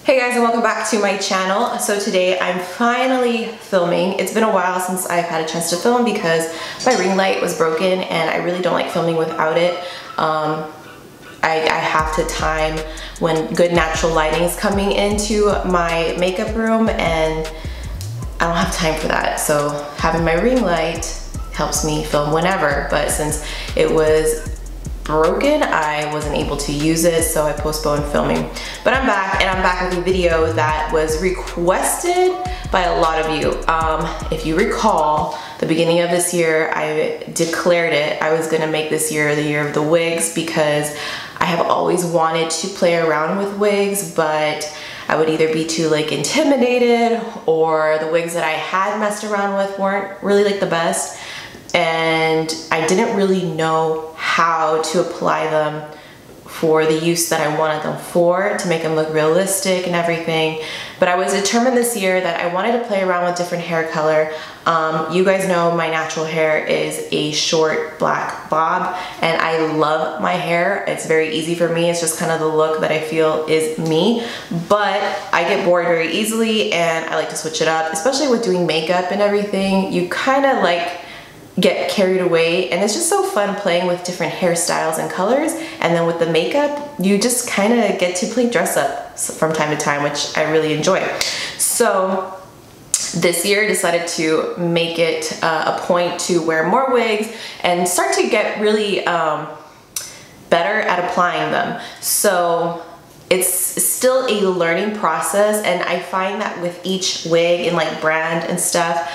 Hey guys, and welcome back to my channel. So today I'm finally filming. It's been a while since I've had a chance to film because my ring light was broken and I really don't like filming without it. I have to time when good natural lighting is coming into my makeup room and I don't have time for that. So having my ring light helps me film whenever, but since it was broken, I wasn't able to use it, so I postponed filming. But I'm back, and I'm back with a video that was requested by a lot of you. If you recall, the beginning of this year, I declared it. I was gonna make this year the year of the wigs because I have always wanted to play around with wigs, but I would either be too like intimidated or the wigs that I had messed around with weren't really like the best. And I didn't really know how to apply them for the use that I wanted them for, to make them look realistic and everything. But I was determined this year that I wanted to play around with different hair color. You guys know my natural hair is a short black bob, and I love my hair. It's very easy for me. It's just kind of the look that I feel is me. But I get bored very easily, and I like to switch it up, especially with doing makeup and everything. You kind of like get carried away, and it's just so fun playing with different hairstyles and colors. And then with the makeup, you just kind of get to play dress up from time to time, which I really enjoy. So this year I decided to make it a point to wear more wigs and start to get really better at applying them. So it's still a learning process, and I find that with each wig and like brand and stuff,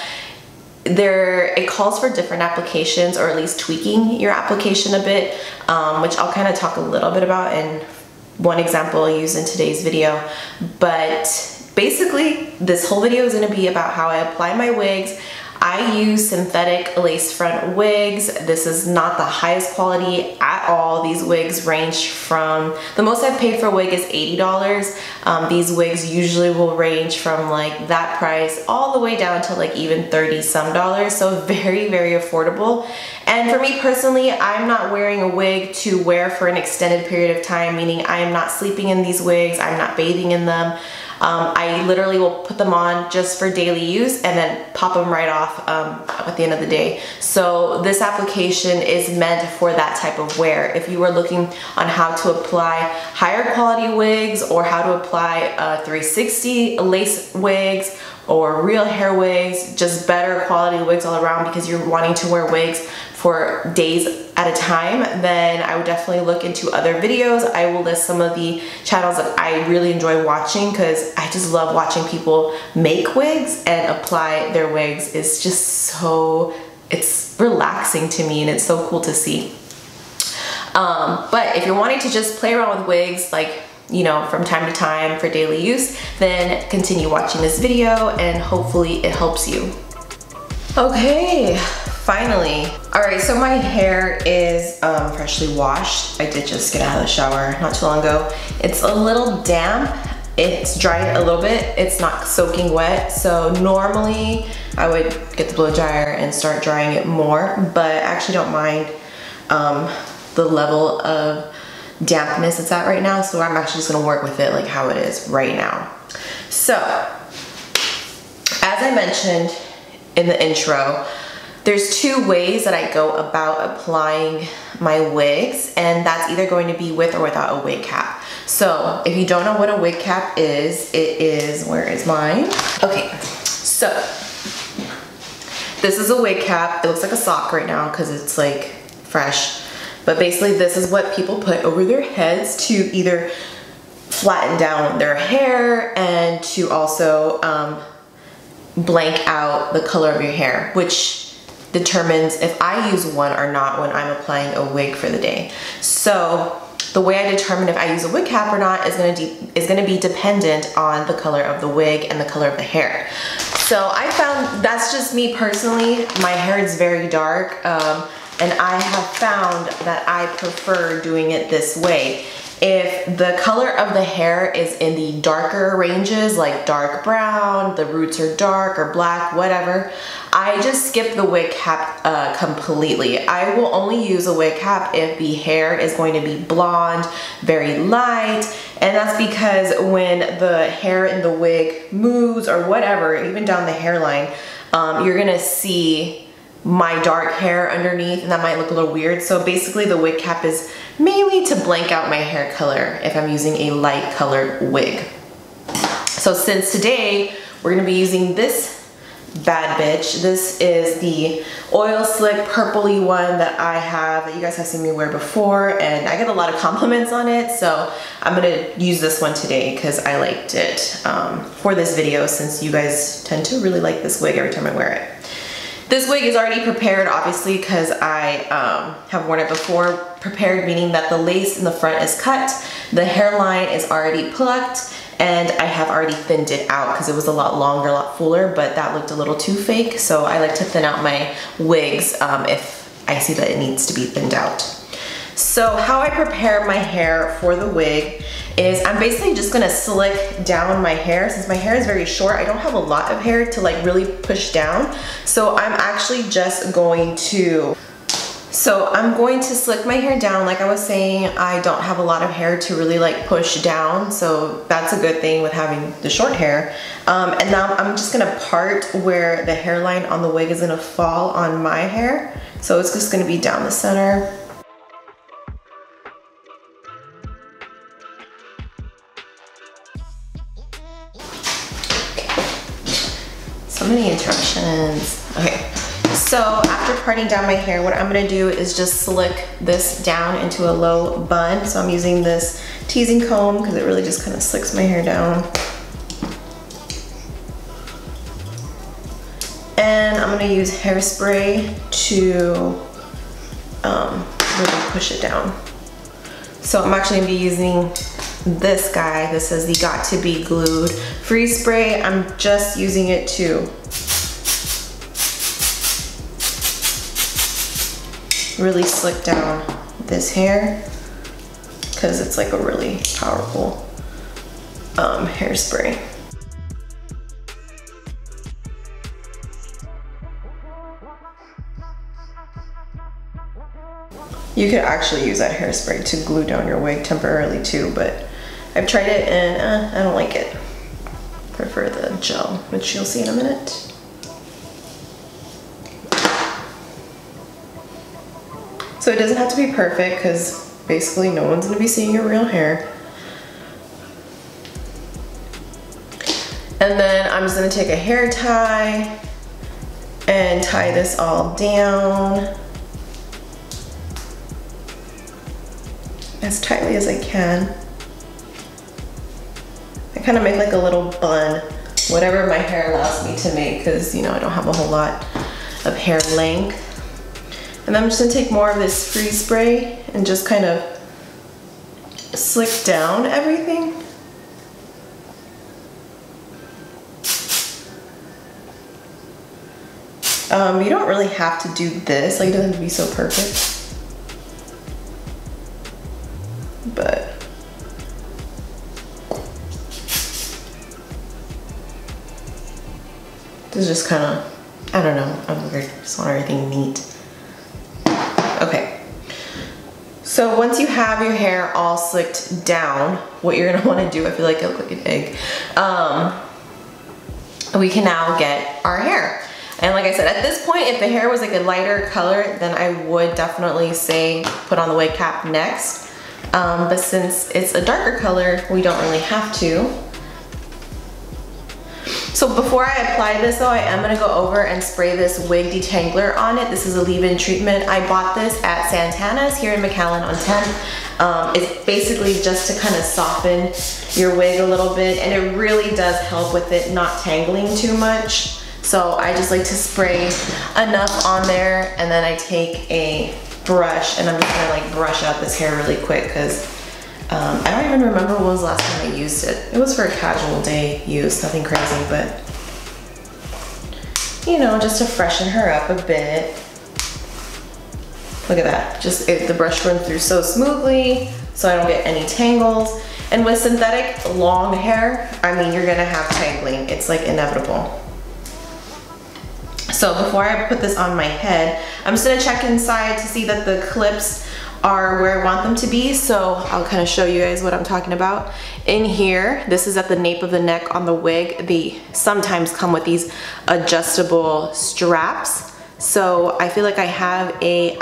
it calls for different applications, or at least tweaking your application a bit, which I'll kind of talk a little bit about in one example I'll use in today's video. But basically this whole video is going to be about how I apply my wigs. I use synthetic lace front wigs. This is not the highest quality at all. These wigs range from, the most I've paid for a wig is $80. These wigs usually will range from like that price all the way down to like even 30 some dollars. So very, very affordable. And for me personally, I'm not wearing a wig to wear for an extended period of time, meaning I am not sleeping in these wigs. I'm not bathing in them. I literally will put them on just for daily use and then pop them right off at the end of the day. So this application is meant for that type of wear. If you were looking on how to apply higher quality wigs, or how to apply 360 lace wigs or real hair wigs, just better quality wigs all around because you're wanting to wear wigs for days at a time, then I would definitely look into other videos. I will list some of the channels that I really enjoy watching because I just love watching people make wigs and apply their wigs. It's just so, it's relaxing to me, and it's so cool to see. But if you're wanting to just play around with wigs, like, you know, from time to time for daily use, then continue watching this video and hopefully it helps you. Okay, finally. All right, so my hair is freshly washed. I did just get out of the shower not too long ago. It's a little damp. It's dried a little bit. It's not soaking wet. So normally I would get the blow dryer and start drying it more, but I actually don't mind the level of dampness it's at right now. So I'm actually just gonna work with it like how it is right now. So as I mentioned in the intro, there's two ways that I go about applying my wigs, and that's either going to be with or without a wig cap. So if you don't know what a wig cap is, it is, where is mine? Okay, so this is a wig cap. It looks like a sock right now because it's like fresh, but basically this is what people put over their heads to either flatten down their hair and to also blank out the color of your hair, which determines if I use one or not when I'm applying a wig for the day. So the way I determine if I use a wig cap or not is gonna be dependent on the color of the wig and the color of the hair. So I found, that's just me personally, my hair is very dark, and I have found that I prefer doing it this way. if the color of the hair is in the darker ranges, like dark brown, the roots are dark or black, whatever, I just skip the wig cap completely. I will only use a wig cap if the hair is going to be blonde, very light, and that's because when the hair in the wig moves or whatever, even down the hairline, you're gonna see my dark hair underneath, and that might look a little weird. So basically the wig cap is mainly to blank out my hair color if I'm using a light colored wig. So since today we're gonna be using this bad bitch, this is the oil slick purpley one that I have, that you guys have seen me wear before, and I get a lot of compliments on it, so I'm gonna use this one today because I liked it for this video, since you guys tend to really like this wig every time I wear it. This wig is already prepared, obviously, because I have worn it before. Prepared meaning that the lace in the front is cut, the hairline is already plucked, and I have already thinned it out because it was a lot longer, a lot fuller, but that looked a little too fake. So I like to thin out my wigs if I see that it needs to be thinned out. So how I prepare my hair for the wig is I'm basically just gonna slick down my hair. Since my hair is very short, I don't have a lot of hair to like really push down. So I'm actually just going to slick my hair down. Like I was saying, I don't have a lot of hair to really like push down, so that's a good thing with having the short hair. And now I'm just gonna part where the hairline on the wig is gonna fall on my hair. So it's just gonna be down the center. So many interruptions. Okay. So after parting down my hair, what I'm gonna do is just slick this down into a low bun. So I'm using this teasing comb because it really just kind of slicks my hair down. And I'm gonna use hairspray to really push it down. So I'm actually gonna be using this guy. This is the Got to Be Glued Freeze Spray. I'm just using it to really slick down this hair because it's like a really powerful hairspray. You could actually use that hairspray to glue down your wig temporarily too, but I've tried it and I don't like it. Prefer the gel, which you'll see in a minute. So it doesn't have to be perfect because basically no one's gonna be seeing your real hair. And then I'm just gonna take a hair tie and tie this all down as tightly as I can. I kind of make like a little bun, whatever my hair allows me to make, because you know I don't have a whole lot of hair length. And I'm just gonna take more of this freeze spray and just kind of slick down everything. You don't really have to do this, like it doesn't have to be so perfect. But this is just kind of, I don't know, I'm weird. I just want everything neat. Okay, so once you have your hair all slicked down, what you're gonna wanna do, I feel like I look like an egg, we can now get our hair. And like I said, at this point, if the hair was like a lighter color, then I would definitely say put on the wig cap next. But since it's a darker color, we don't really have to. So before I apply this though, I am gonna go over and spray this wig detangler on it. This is a leave-in treatment. I bought this at Santana's here in McAllen on 10th. It's basically just to kind of soften your wig a little bit, and it really does help with it not tangling too much. So I just like to spray enough on there, and then I take a brush and I'm just gonna like brush out this hair really quick because I don't even remember when was the last time I used it. It was for a casual day use, nothing crazy, but you know, just to freshen her up a bit. Look at that, just the brush runs through so smoothly. so I don't get any tangles. And with synthetic long hair, I mean, you're gonna have tangling. It's like inevitable. So before I put this on my head, I'm just gonna check inside to see that the clips are where I want them to be. So I'll kind of show you guys what I'm talking about. In here, this is at the nape of the neck on the wig. They sometimes come with these adjustable straps. So I feel like I have a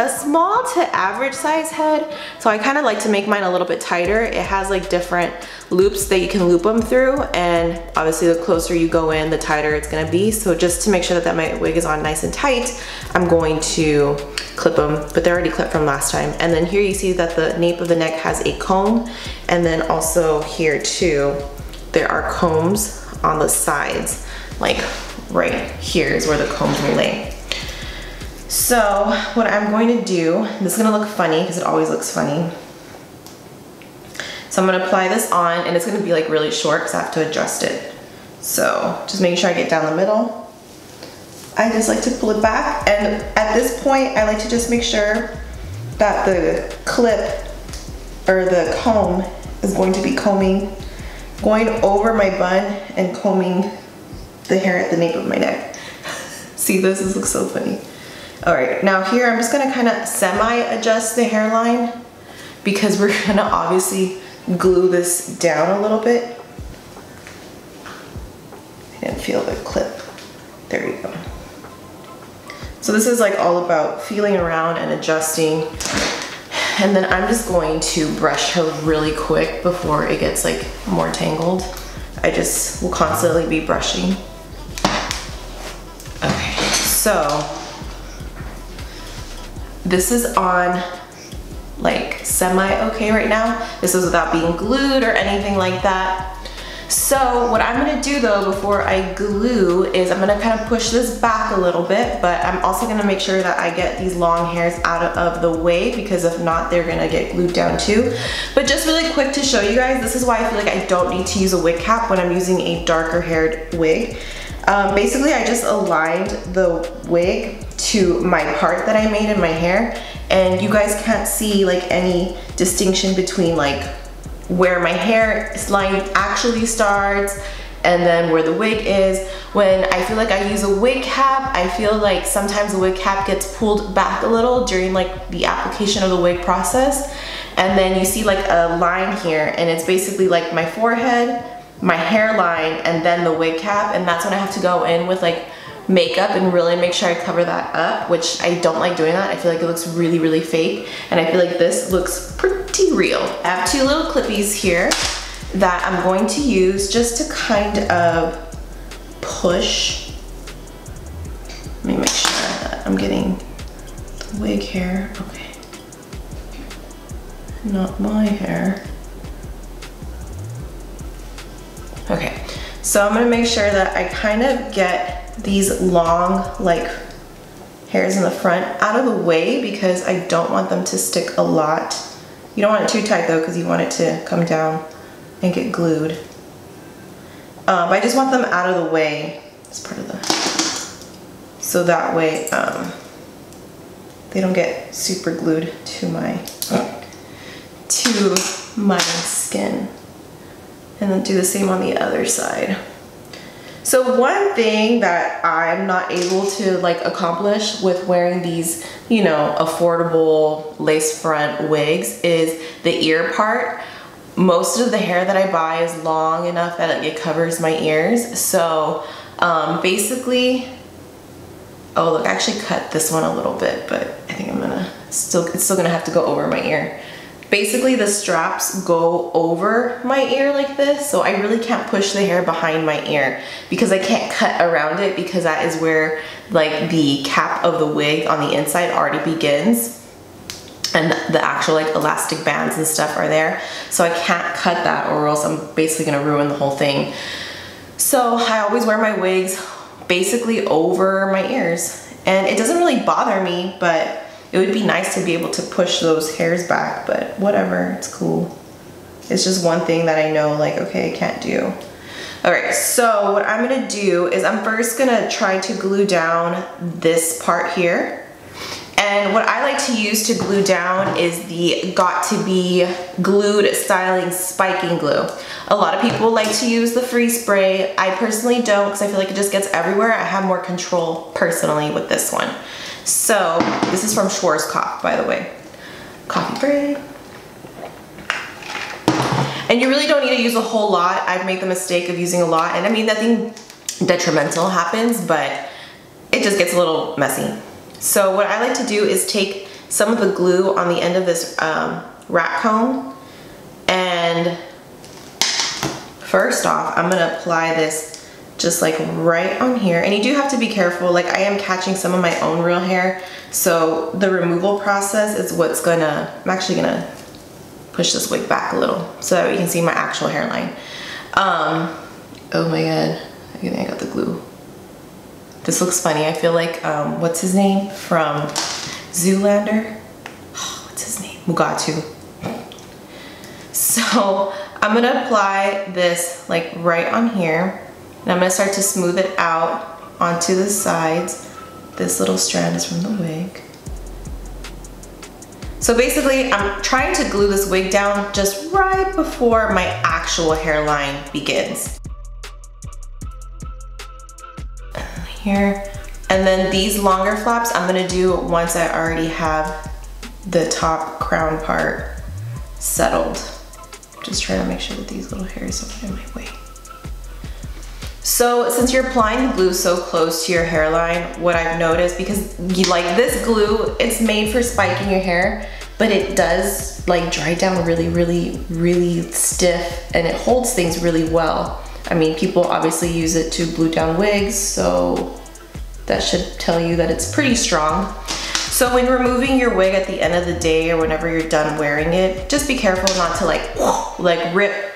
small to average size head. So I kind of like to make mine a little bit tighter. It has like different loops that you can loop them through, and obviously the closer you go in, the tighter it's gonna be. So just to make sure that my wig is on nice and tight, I'm going to clip them, but they're already clipped from last time. And then here you see that the nape of the neck has a comb, and then also here too, there are combs on the sides, like right here is where the combs will lay. So what I'm going to do, this is gonna look funny because it always looks funny. So I'm gonna apply this on, and it's gonna be like really short because I have to adjust it. So just making sure I get down the middle. I just like to pull it back, and at this point I like to just make sure that the clip or the comb is going to be going over my bun and combing the hair at the nape of my neck. See, this looks so funny. All right, now here I'm just gonna kind of semi-adjust the hairline because we're gonna obviously glue this down a little bit. I didn't feel the clip. There you go. So this is like all about feeling around and adjusting. And then I'm just going to brush her really quick before it gets like more tangled. I just will constantly be brushing. Okay, so this is on like semi-okay right now. This is without being glued or anything like that. So what I'm gonna do though before I glue is I'm gonna kind of push this back a little bit, but I'm also gonna make sure that I get these long hairs out of the way, because if not, they're gonna get glued down too. But just really quick to show you guys, this is why I feel like I don't need to use a wig cap when I'm using a darker haired wig. Basically, I just aligned the wig to my part that I made in my hair, and you guys can't see like any distinction between like where my hair line actually starts and then where the wig is. When I feel like I use a wig cap, I feel like sometimes the wig cap gets pulled back a little during like the application of the wig process, and then you see like a line here, and it's basically like my forehead, my hairline, and then the wig cap, and that's when I have to go in with like makeup and really make sure I cover that up, which I don't like doing that. I feel like it looks really, really fake, and I feel like this looks pretty real. I have two little clippies here that I'm going to use just to kind of push. Let me make sure that I'm getting the wig hair. Okay, not my hair. Okay, so I'm gonna make sure that I kind of get these long like hairs in the front out of the way, because I don't want them to stick a lot. You don't want it too tight though, because you want it to come down and get glued. I just want them out of the way as part of the, so that way they don't get super glued to my skin. And then do the same on the other side. So one thing that I'm not able to like accomplish with wearing these, you know, affordable lace front wigs is the ear part. Most of the hair that I buy is long enough that it covers my ears. So basically, oh look, I actually cut this one a little bit, but I think I'm gonna it's still gonna have to go over my ear. Basically, the straps go over my ear like this, so I really can't push the hair behind my ear because I can't cut around it, because that is where like the cap of the wig on the inside already begins, and the actual like elastic bands and stuff are there. So I can't cut that, or else I'm basically gonna ruin the whole thing. So I always wear my wigs basically over my ears, and it doesn't really bother me, but it would be nice to be able to push those hairs back, but whatever, it's cool. It's just one thing that I know, like, okay, I can't do. All right, so what I'm gonna do is I'm first gonna try to glue down this part here, And what I like to use to glue down is the Got To Be Glued Styling Spiking Glue. A lot of people like to use the freeze spray. I personally don't because I feel like it just gets everywhere. I have more control personally with this one. So this is from Schwarzkopf, by the way. Coffee break. And you really don't need to use a whole lot. I've made the mistake of using a lot, and I mean, nothing detrimental happens, but it just gets a little messy. So what I like to do is take some of the glue on the end of this rat cone, and first off, I'm gonna apply this just like right on here. And you do have to be careful, like I am catching some of my own real hair, so the removal process is what's gonna, I'm actually gonna push this wig back a little so that you can see my actual hairline. Oh my god, I think I got the glue. This looks funny. I feel like, what's his name from Zoolander? Oh, what's his name? Mugatu. So I'm gonna apply this like right on here, and I'm gonna start to smooth it out onto the sides. This little strand is from the wig. So basically, I'm trying to glue this wig down just right before my actual hairline begins. Here. And then these longer flaps I'm gonna do once I already have the top crown part settled. Just trying to make sure that these little hairs don't get in my way. So since you're applying the glue so close to your hairline, what I've noticed, because you like this glue, it's made for spiking your hair, but it does like dry down really, really, really stiff, and it holds things really well. I mean, people obviously use it to glue down wigs, so that should tell you that it's pretty strong. So when removing your wig at the end of the day or whenever you're done wearing it, just be careful not to like rip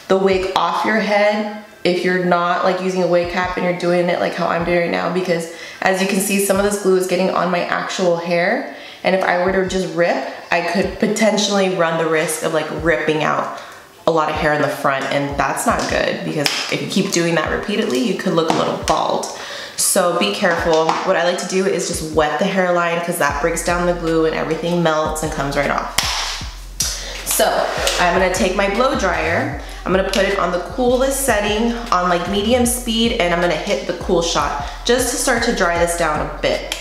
the wig off your head if you're not like using a wig cap and you're doing it like how I'm doing right now, because as you can see, some of this glue is getting on my actual hair, and if I were to just rip, I could potentially run the risk of like ripping out a lot of hair in the front, and that's not good, because if you keep doing that repeatedly, you could look a little bald. So be careful. What I like to do is just wet the hairline, because that breaks down the glue and everything melts and comes right off. So I'm gonna take my blow dryer, I'm gonna put it on the coolest setting on like medium speed, and I'm gonna hit the cool shot just to start to dry this down a bit.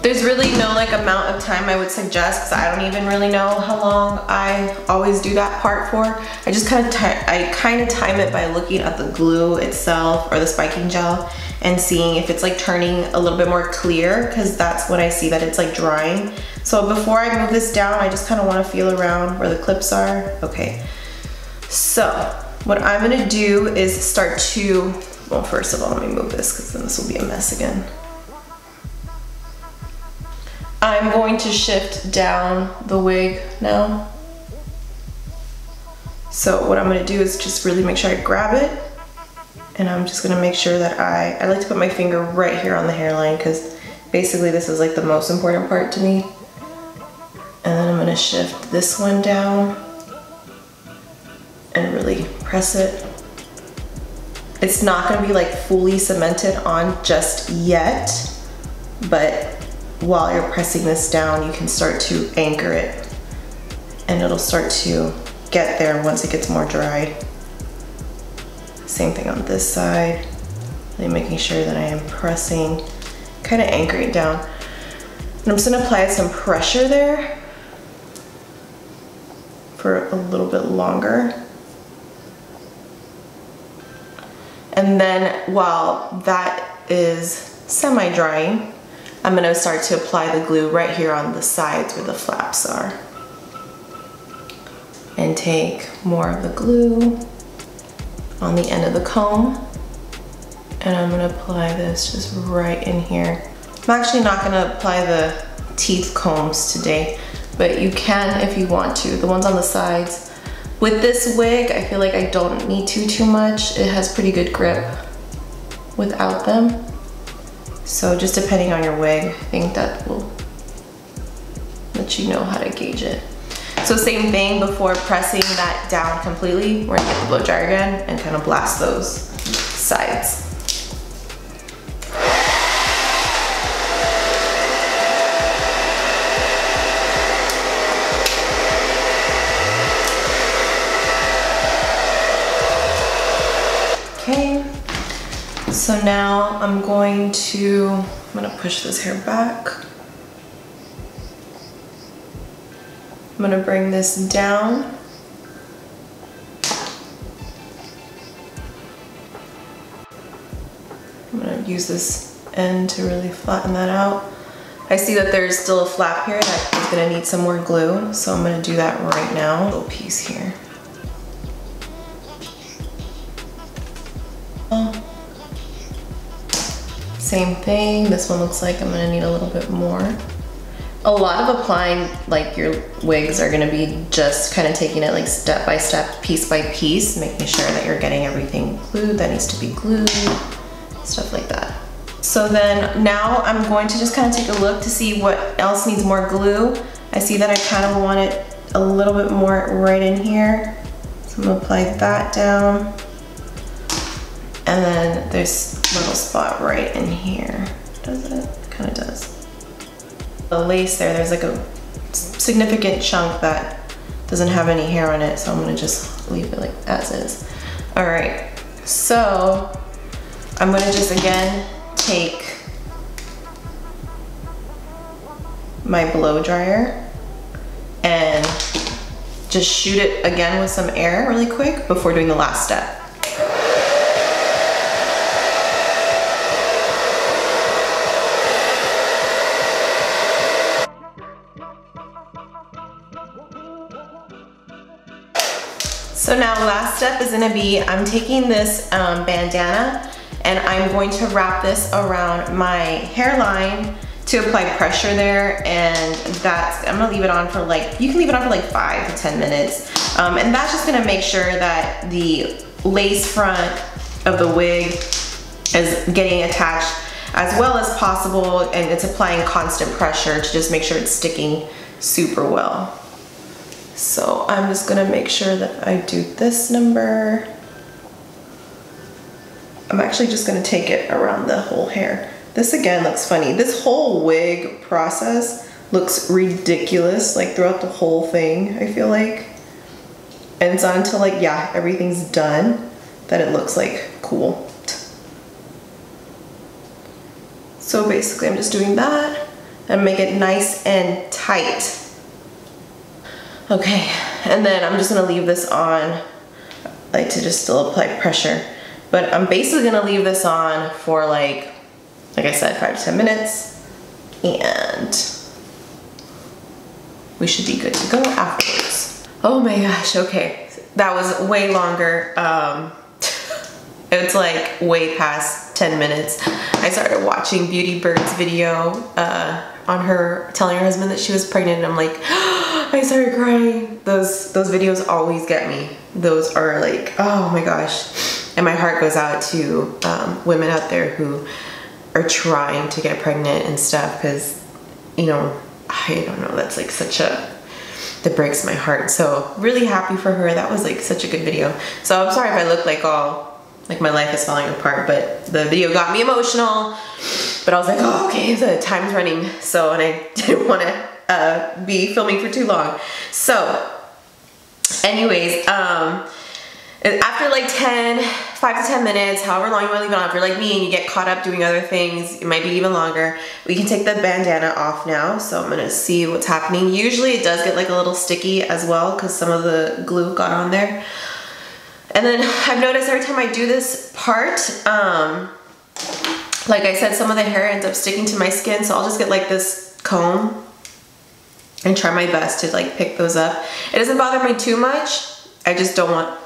There's really no like amount of time I would suggest, because I don't even really know how long I always do that part for. I just kind of time it by looking at the glue itself or the spiking gel and seeing if it's like turning a little bit more clear, because that's when I see that it's like drying. So before I move this down, I just kind of want to feel around where the clips are. Okay, so what I'm gonna do is start to, well, first of all, let me move this, because then this will be a mess again. I'm going to shift down the wig now. So what I'm gonna do is just really make sure I grab it, and I'm just gonna make sure that I like to put my finger right here on the hairline, because basically this is like the most important part to me. And then I'm gonna shift this one down and really press it. It's not gonna be like fully cemented on just yet, but while you're pressing this down, you can start to anchor it, and it'll start to get there once it gets more dry. Same thing on this side, really making sure that I am pressing, kind of anchoring it down. And I'm just gonna apply some pressure there for a little bit longer. And then while that is semi-drying, I'm gonna start to apply the glue right here on the sides where the flaps are. And take more of the glue on the end of the comb, and I'm gonna apply this just right in here. I'm actually not gonna apply the teeth combs today, but you can if you want to. The ones on the sides. With this wig, I feel like I don't need too much. It has pretty good grip without them. So just depending on your wig, I think that will let you know how to gauge it. So same thing, before pressing that down completely, we're gonna get the blow dryer again and kind of blast those sides. Okay, so now I'm gonna push this hair back. I'm gonna bring this down. I'm gonna use this end to really flatten that out. I see that there's still a flap here that is gonna need some more glue, so I'm gonna do that right now. A little piece here. Same thing, this one looks like I'm gonna need a little bit more. A lot of applying like your wigs are gonna be just kind of taking it like step by step, piece by piece, making sure that you're getting everything glued that needs to be glued, stuff like that. So then now I'm going to just kind of take a look to see what else needs more glue. I see that I kind of want it a little bit more right in here. So I'm gonna apply that down. And then this little spot right in here. Does it? Kind of does. The lace there's like a significant chunk that doesn't have any hair on it, so I'm gonna just leave it like as is. All right, so I'm gonna just again take my blow dryer and just shoot it again with some air really quick before doing the last step. So now last step is gonna be, I'm taking this bandana and I'm going to wrap this around my hairline to apply pressure there, and I'm gonna leave it on for like, you can leave it on for like 5 to 10 minutes. And that's just gonna make sure that the lace front of the wig is getting attached as well as possible, and it's applying constant pressure to just make sure it's sticking super well. So I'm just gonna make sure that I do this number. I'm actually just gonna take it around the whole hair. This again looks funny. This whole wig process looks ridiculous, like throughout the whole thing, I feel like. And it's not until like, yeah, everything's done that it looks like cool. So basically I'm just doing that and make it nice and tight. Okay, and then I'm just gonna leave this on, like to just still apply pressure. But I'm basically gonna leave this on for like I said, 5 to 10 minutes, and we should be good to go afterwards. Oh my gosh, okay, that was way longer. It's like way past 10 minutes. I started watching Beauty Bird's video on her telling her husband that she was pregnant, and I'm like, I started crying. Those videos always get me. Those are like, oh my gosh. And my heart goes out to women out there who are trying to get pregnant and stuff, because, you know, I don't know, that's like that breaks my heart. So really happy for her. That was like such a good video. So I'm sorry if I look like all, like my life is falling apart, but the video got me emotional. But I was like, oh, okay, the time's running. So, and I didn't want to be filming for too long. So anyways, after like 5 to 10 minutes, however long you want to leave it on, if you're like me and you get caught up doing other things, it might be even longer, we can take the bandana off now. So I'm gonna see what's happening. Usually it does get like a little sticky as well because some of the glue got on there. And then I've noticed every time I do this part, like I said, some of the hair ends up sticking to my skin, so I'll just get like this comb and try my best to like pick those up. It doesn't bother me too much. I just don't want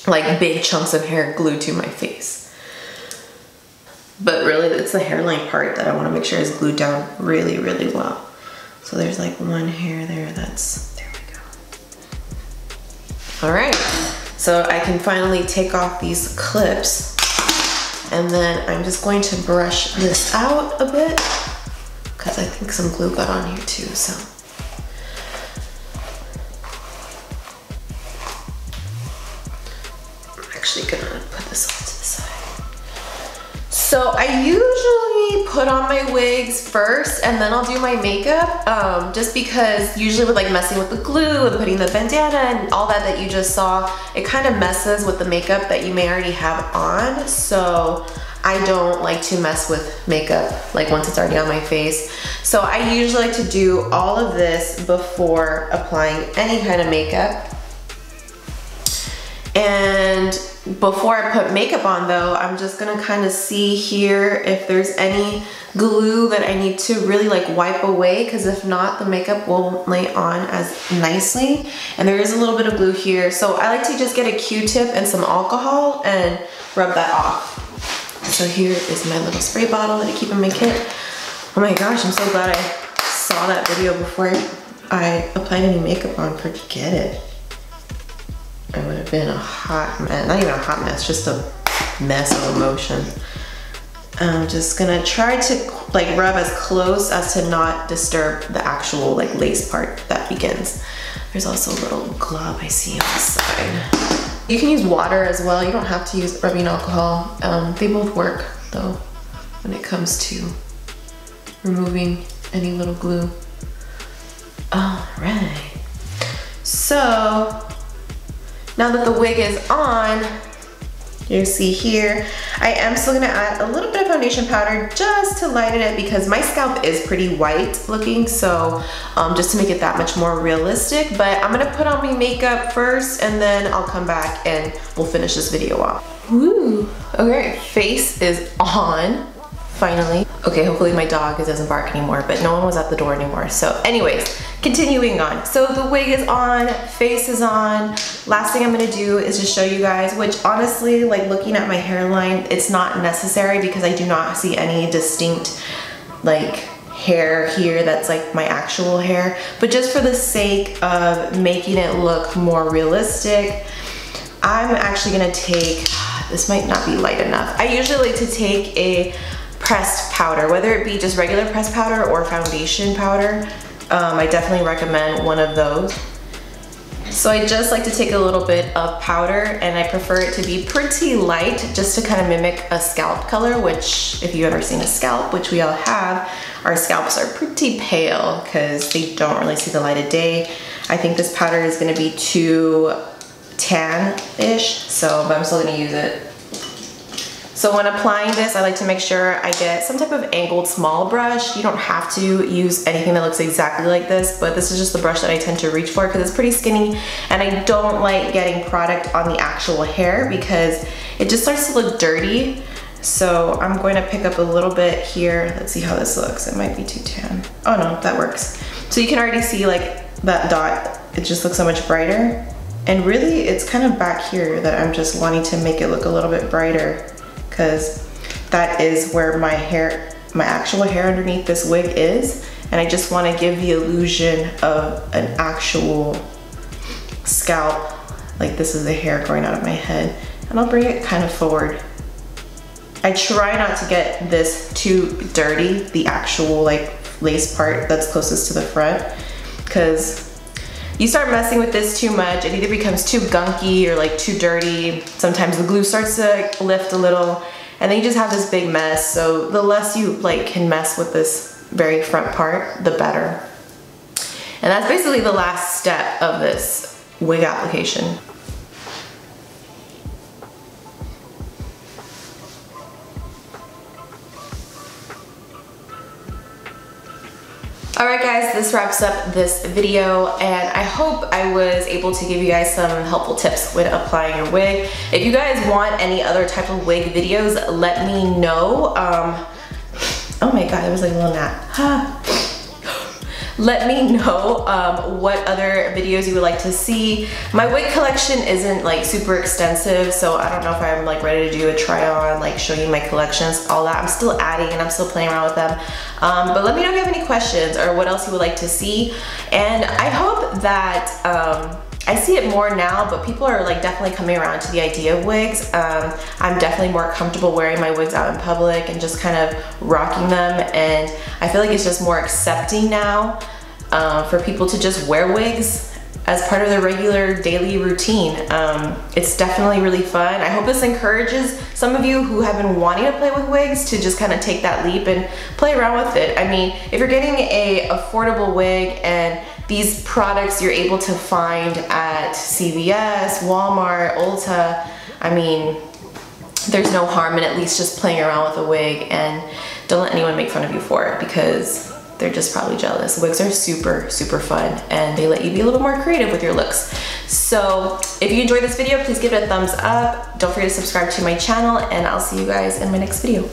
like big chunks of hair glued to my face. But really it's the hairline part that I want to make sure is glued down really, really well. So there's like one hair there, there we go. All right, so I can finally take off these clips, and then I'm just going to brush this out a bit because I think some glue got on here too, so. So I usually put on my wigs first and then I'll do my makeup, just because usually with like messing with the glue and putting the bandana and all that you just saw, it kind of messes with the makeup that you may already have on. So I don't like to mess with makeup like once it's already on my face. So I usually like to do all of this before applying any kind of makeup. And before I put makeup on though, I'm just gonna kind of see here if there's any glue that I need to really like wipe away, because if not, the makeup won't lay on as nicely. And there is a little bit of glue here. So I like to just get a Q-tip and some alcohol and rub that off. So here is my little spray bottle that I keep in my kit. Oh my gosh, I'm so glad I saw that video before I applied any makeup on. Forget it. I would have been a hot mess, not even a hot mess, just a mess of emotion. I'm just gonna try to like rub as close as to not disturb the actual like lace part that begins. There's also a little glob I see on the side. You can use water as well. You don't have to use rubbing alcohol. They both work though when it comes to removing any little glue. All right. So now that the wig is on, you see here, I am still gonna add a little bit of foundation powder just to lighten it because my scalp is pretty white looking, so just to make it that much more realistic. But I'm gonna put on my makeup first and then I'll come back and we'll finish this video off. Woo! Okay, face is on, finally. Okay, hopefully my dog doesn't bark anymore, but no one was at the door anymore. So anyways, continuing on. So the wig is on, face is on. Last thing I'm gonna do is just show you guys, which honestly, like looking at my hairline, it's not necessary because I do not see any distinct like hair here that's like my actual hair. But just for the sake of making it look more realistic, I'm actually gonna take, this might not be light enough. I usually like to take a pressed powder, whether it be just regular pressed powder or foundation powder. I definitely recommend one of those. So I just like to take a little bit of powder and I prefer it to be pretty light just to kind of mimic a scalp color, which if you've ever seen a scalp, which we all have, our scalps are pretty pale because they don't really see the light of day. I think this powder is gonna be too tan-ish, but I'm still gonna use it. So when applying this, I like to make sure I get some type of angled small brush. You don't have to use anything that looks exactly like this, but this is just the brush that I tend to reach for because it's pretty skinny and I don't like getting product on the actual hair because it just starts to look dirty. So I'm going to pick up a little bit here. Let's see how this looks. It might be too tan. Oh no, that works. So you can already see like that dot, it just looks so much brighter. And really it's kind of back here that I'm just wanting to make it look a little bit brighter, because that is where my hair, my actual hair underneath this wig is, and I just want to give the illusion of an actual scalp, like this is the hair growing out of my head, and I'll bring it kind of forward. I try not to get this too dirty, the actual like lace part that's closest to the front, because you start messing with this too much, it either becomes too gunky or like too dirty. Sometimes the glue starts to like lift a little and then you just have this big mess. So the less you like can mess with this very front part, the better. And that's basically the last step of this wig application. Alright guys, this wraps up this video and I hope I was able to give you guys some helpful tips when applying your wig. If you guys want any other type of wig videos, let me know. Oh my god, it was like a little gnat. Let me know what other videos you would like to see. My wig collection isn't like super extensive, so I don't know if I'm like ready to do a try on, like show you my collections, all that. I'm still adding and I'm still playing around with them. But let me know if you have any questions or what else you would like to see. And I hope that I see it more now, but people are like definitely coming around to the idea of wigs. I'm definitely more comfortable wearing my wigs out in public and just kind of rocking them, and I feel like it's just more accepting now for people to just wear wigs as part of their regular daily routine. It's definitely really fun. I hope this encourages some of you who have been wanting to play with wigs to just kind of take that leap and play around with it. I mean, if you're getting a affordable wig and these products you're able to find at CVS, Walmart, Ulta, I mean, there's no harm in at least just playing around with a wig, and don't let anyone make fun of you for it because they're just probably jealous. Wigs are super, super fun, and they let you be a little more creative with your looks. So if you enjoyed this video, please give it a thumbs up. Don't forget to subscribe to my channel, and I'll see you guys in my next video.